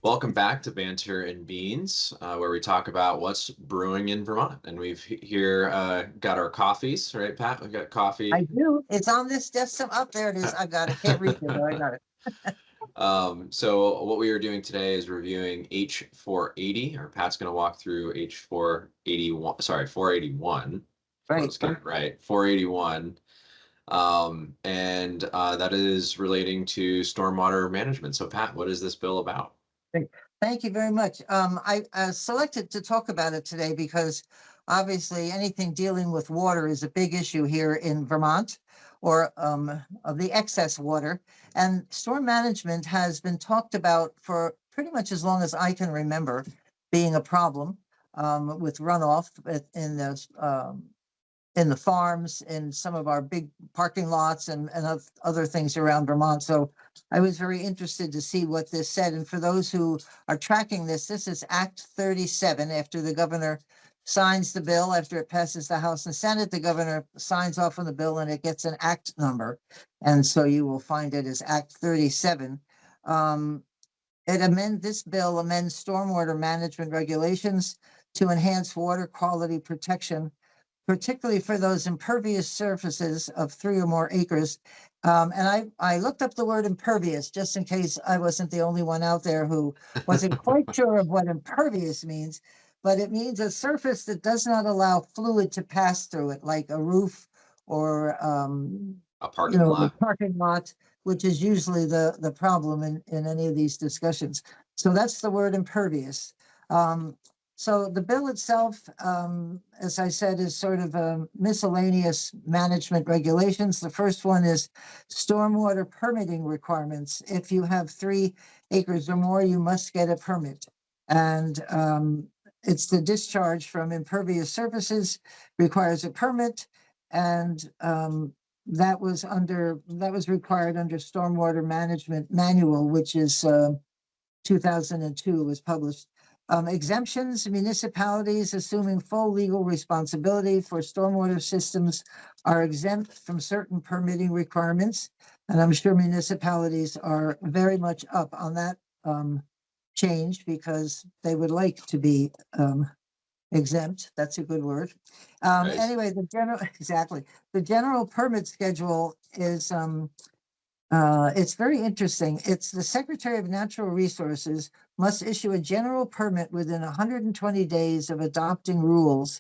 Welcome back to Banter and Beans, where we talk about what's brewing in Vermont. And we've here got our coffees, right, Pat? We've got I coffee. do. It's on this desk. Up there it is. I got it. Can't reach it, but I got it. So what we are doing today is reviewing H.480, or Pat's going to walk through H.481, sorry, 481. I Right. was getting it right, 481. And that is relating to stormwater management. So Pat, what is this bill about? Great. Thank you very much. I selected to talk about it today because obviously anything dealing with water is a big issue here in Vermont, or of the excess water. And storm management has been talked about for pretty much as long as I can remember being a problem, with runoff in the farms, in some of our big parking lots, and other things around Vermont. So I was very interested to see what this said. And for those who are tracking this is Act 37. After the governor signs the bill, after it passes the House and Senate, the governor signs off on the bill and it gets an act number. And so you will find it as Act 37. Um, this bill amends stormwater management regulations to enhance water quality protection, particularly for those impervious surfaces of 3 or more acres. And I looked up the word impervious just in case I wasn't the only one out there who wasn't quite sure of what impervious means, but it means a surface that does not allow fluid to pass through it, like a roof or A parking the lot. parking lot, which is usually the problem in any of these discussions. So that's the word impervious. Um, so the bill itself, as I said, is sort of a miscellaneous management regulations. The first one is stormwater permitting requirements. If you have 3 acres or more, you must get a permit. And it's the discharge from impervious surfaces requires a permit. And that was required under Stormwater Management Manual, which is 2002 was published. Exemptions, municipalities assuming full legal responsibility for stormwater systems are exempt from certain permitting requirements. And I'm sure municipalities are very much up on that change because they would like to be exempt. That's a good word. Right. Anyway, exactly. The general permit schedule is it's very interesting. It's the Secretary of Natural Resources must issue a general permit within 120 days of adopting rules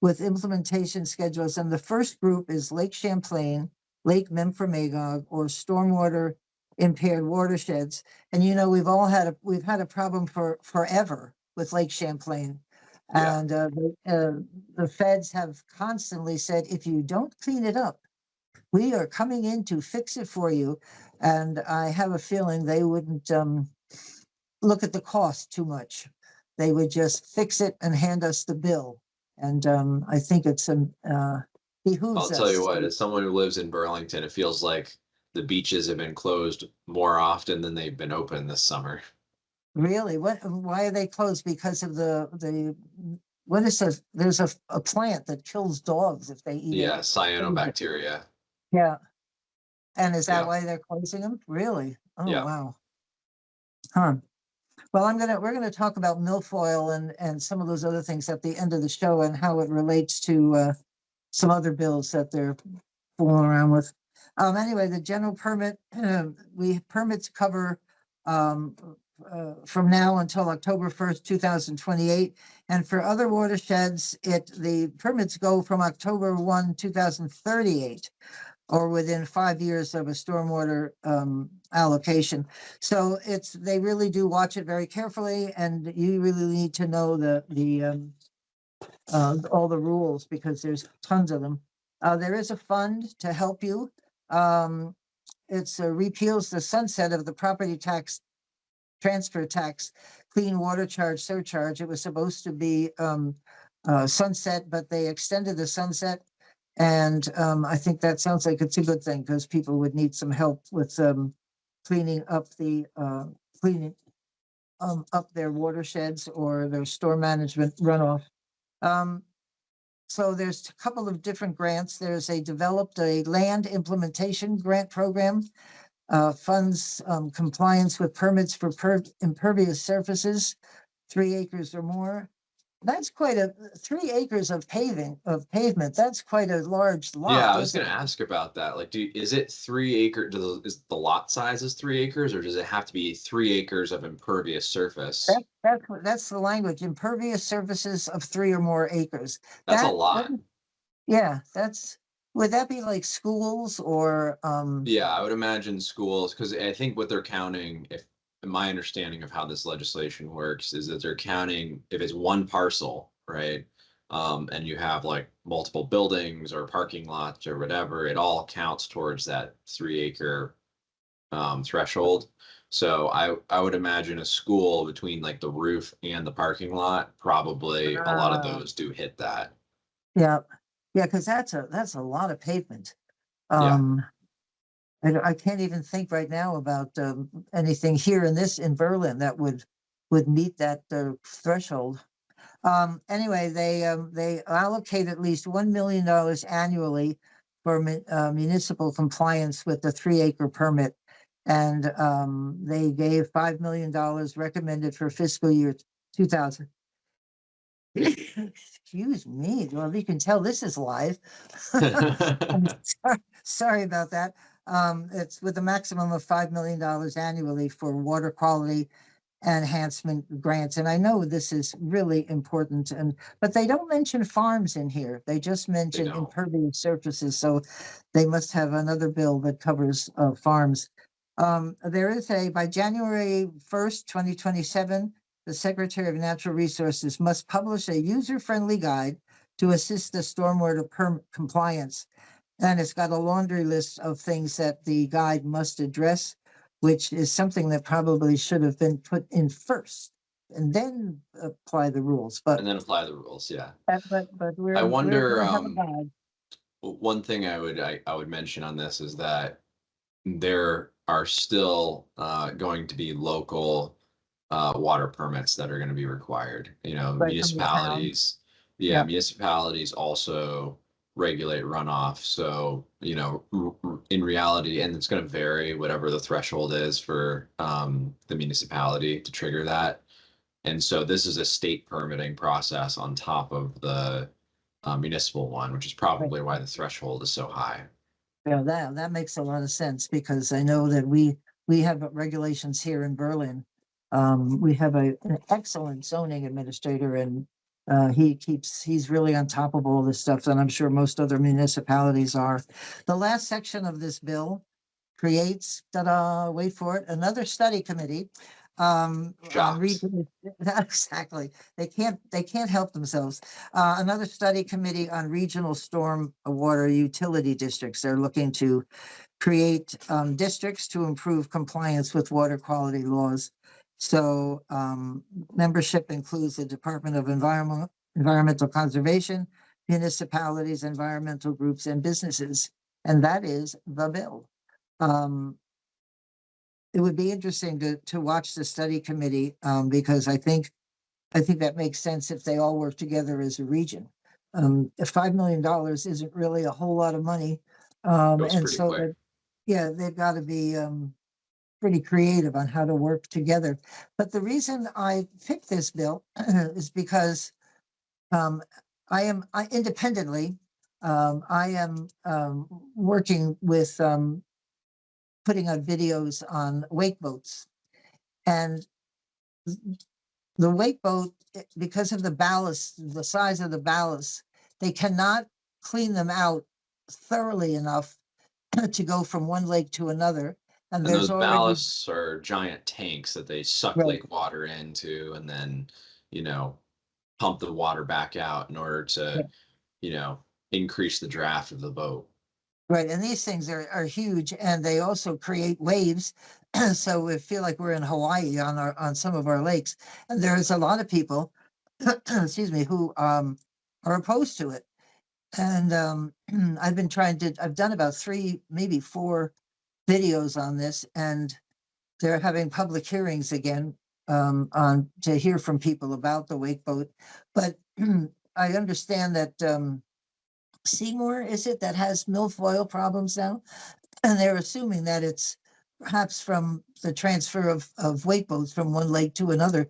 with implementation schedules. And the first group is Lake Champlain, Lake Memphremagog, or stormwater impaired watersheds. And we've had a problem for forever with Lake Champlain. Yeah. And the feds have constantly said, if you don't clean it up, we are coming in to fix it for you. And I have a feeling they wouldn't look at the cost too much. They would just fix it and hand us the bill. And I think behooves I'll tell you us. what, as someone who lives in Burlington, it feels like the beaches have been closed more often than they've been open this summer. Really, why are they closed? Because of what is this? There's a plant that kills dogs if they eat it. Yeah, cyanobacteria. Yeah. And is that Yeah. why they're closing them? Really? Oh, Yeah. wow. Huh. Well, we're gonna talk about milfoil and some of those other things at the end of the show and how it relates to some other bills that they're fooling around with. Anyway, the general permit, we permits cover um, from now until October 1st, 2028. And for other watersheds, the permits go from October 1, 2038, or within 5 years of a stormwater allocation. So they really do watch it very carefully, and you really need to know all the rules because there's tons of them. There is a fund to help you. Um, it's repeals the sunset of the property tax transfer tax clean water charge surcharge. It was supposed to be sunset, but they extended the sunset. And I think that sounds like it's a good thing because people would need some help with cleaning up cleaning up their watersheds or their storm management runoff. Um, so there's a couple of different grants. There's developed a land implementation grant program funds compliance with permits for impervious surfaces, 3 acres or more. That's quite a 3 acres of pavement. That's quite a large Yeah, lot, I was isn't gonna it? ask about that. Like, is it 3 acre? Is the lot size is 3 acres, or does it have to be 3 acres of impervious surface? That's the language. Impervious surfaces of 3 or more acres. That's a That lot. yeah, that's would that be like schools or Yeah, I would imagine schools, because I think what they're counting, if my understanding of how this legislation works, is that they're counting if it's one parcel, right? And you have like multiple buildings or parking lots or whatever, it all counts towards that 3 acre threshold. So I would imagine a school between like the roof and the parking lot, probably a lot of uh, those do hit that. yeah, yeah, because that's a lot of pavement. Yeah, Um, I can't even think right now about anything here in Berlin that would meet that threshold. Anyway, they allocate at least $1 million annually for municipal compliance with the 3 acre permit, and they gave $5 million recommended for fiscal year 2000. Excuse me. Well, you can tell this is live. I'm sorry about that. It's with a maximum of $5 million annually for water quality enhancement grants. And I know this is really important, but they don't mention farms in here. They just they mention don't. impervious surfaces. So they must have another bill that covers farms. There is by January 1st, 2027, the Secretary of Natural Resources must publish a user-friendly guide to assist the stormwater compliance. And it's got a laundry list of things that the guide must address, which is something that probably should have been put in first and then apply the rules. And then apply the rules. Yeah. But I we're wonder, going to have a guide. one thing I would mention on this is that there are still going to be local water permits that are going to be required. You know, Right from the town. municipalities, yeah, Yeah, municipalities also regulate runoff. So, you know, in reality, and it's going to vary whatever the threshold is for the municipality to trigger that. And so this is a state permitting process on top of the municipal one, which is right. probably why the threshold is so high. Yeah, that makes a lot of sense because I know that we have regulations here in Berlin. We have an excellent zoning administrator, and he's really on top of all this stuff, and I'm sure most other municipalities are. The last section of this bill creates, ta-da, wait for it, another study committee on Shocked. regional. Exactly. They can't help themselves. Another study committee on regional storm water utility districts. They're looking to create districts to improve compliance with water quality laws. So membership includes the Department of Environmental Conservation, municipalities, environmental groups, and businesses. And that is the bill. Um, it would be interesting to watch the study committee because I think that makes sense if they all work together as a region. If $5 million isn't really a whole lot of money, Goes and pretty so quick. that yeah, they've got to be pretty creative on how to work together. But the reason I picked this bill is because um, independently. I am working with putting on videos on wake boats, and the wake boat, because of the ballast, the size of the ballast, they cannot clean them out thoroughly enough to go from one lake to another. And And there's those already ballasts are giant tanks that they suck right, lake water into and then, you know, pump the water back out in order to, right, you know, increase the draft of the boat. right. And these things are huge, and they also create waves. So we feel like we're in Hawaii on some of our lakes. And there's a lot of people, excuse me, who are opposed to it. And I've done about three, maybe four videos on this, and they're having public hearings again on to hear from people about the wake boat. But I understand that Seymour, is it, that has milfoil problems now? And they're assuming that it's perhaps from the transfer of weight boats from one lake to another.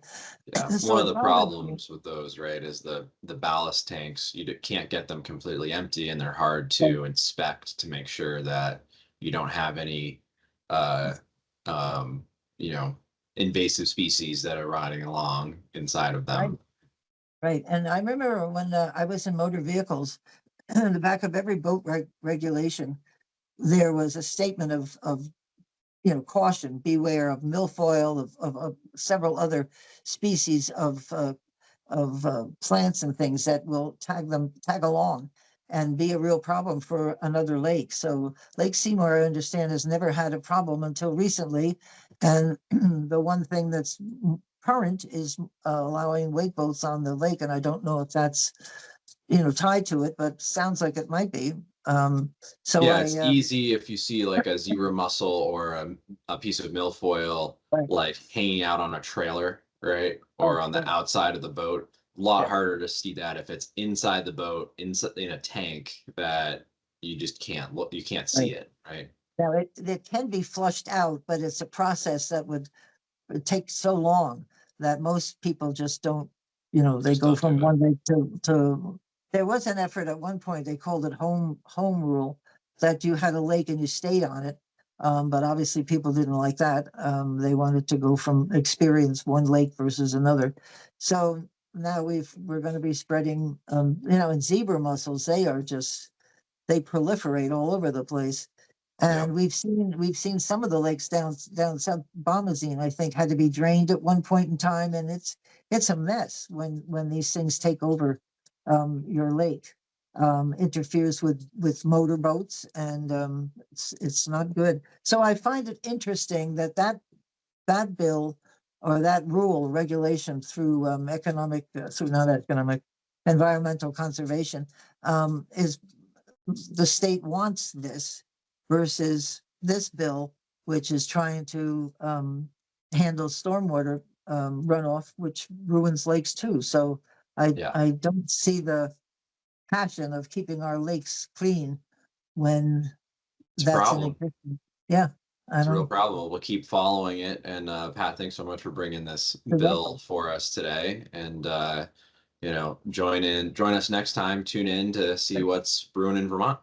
Yeah, one So of it the bothers me. problems with those, right, is the ballast tanks. Can't get them completely empty, and they're hard Right, to inspect to make sure that you don't have any, uh, um, you know, invasive species that are rotting along inside of right, them. right. And I remember when I was in motor vehicles, in the back of every boat regulation, there was a statement of caution, beware of milfoil, of several other species of plants and things that will tag along and be a real problem for another lake. So Lake Seymour, I understand, has never had a problem until recently. And the one thing that's current is allowing wake boats on the lake. And I don't know if that's, tied to it, but sounds like it might be. Um, so Yeah, I, it's easy if you see like a zebra mussel or a piece of milfoil right, like hanging out on a trailer, right? right, Or on the right, outside of the boat. A lot yeah, harder to see that if it's inside the boat, in a tank that you just can't look, you can't right. see it, right? Now it can be flushed out, but it's a process that would it takes so long that most people just don't, they Just go don't do from it. one lake to there was an effort at one point, they called it home rule, that you had a lake and you stayed on it. But obviously people didn't like that. They wanted to go from experience one lake versus another. So now we're going to be spreading, and zebra mussels, they proliferate all over the place. Yep. And we've seen some of the lakes down South Bombazine, I think, had to be drained at one point in time, and it's a mess when these things take over your lake. Interferes with motorboats, and it's not good. So I find it interesting that bill or that rule regulation through through not economic environmental conservation is the state wants this versus this bill, which is trying to handle stormwater runoff, which ruins lakes too. So I Yeah. I don't see the passion of keeping our lakes clean when It's a that's in problem. existence. Yeah, I It's a real don't. problem. We'll keep following it. And Pat, thanks so much for bringing this You're bill welcome. for us today. And join us next time. Tune in to see what's brewing in Vermont.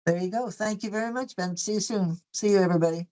There you go. Thank you very much, Ben. See you soon. See you, everybody.